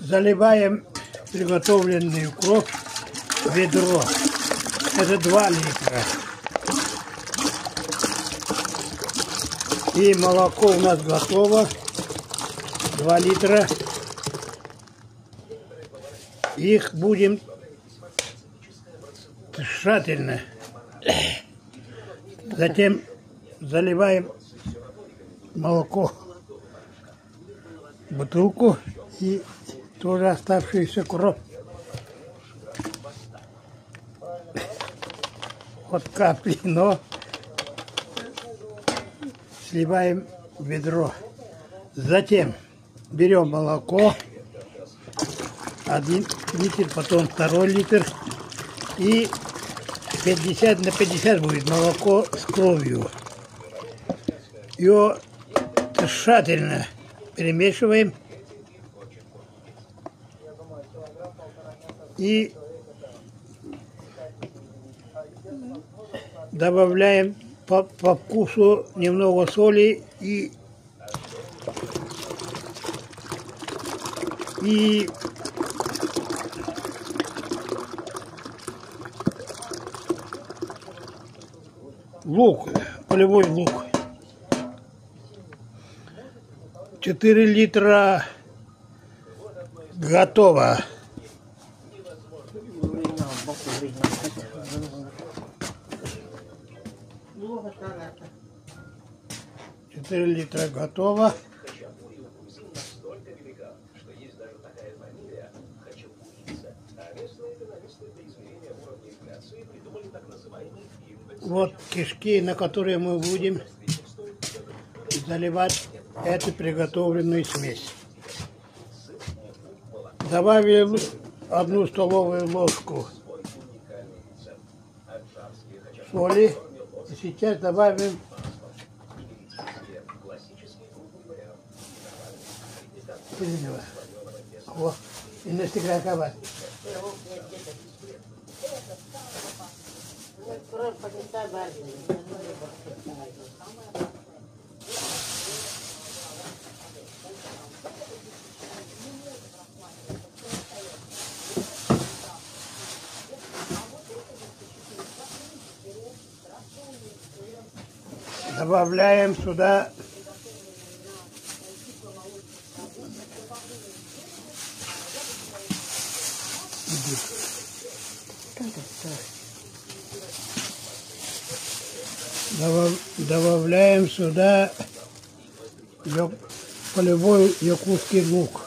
Заливаем приготовленный укроп в ведро. Это 2 литра. И молоко у нас готово. 2 литра. Их будем тщательно. Затем заливаем молоко в бутылку и тоже оставшийся укроп. От капли, но сливаем в ведро. Затем берем молоко, 1 литр, потом 2 литр, и 50 на 50 будет молоко с кровью. Ее тщательно перемешиваем и добавляем по вкусу немного соли и лук, полевой лук. 4 литра готово. 4 литра готово. Вот кишки, на которые мы будем заливать эту приготовленную смесь. Добавим 1 столовую ложку соли. И сейчас добавим и настигать. Добавляем сюда полевой якутский лук.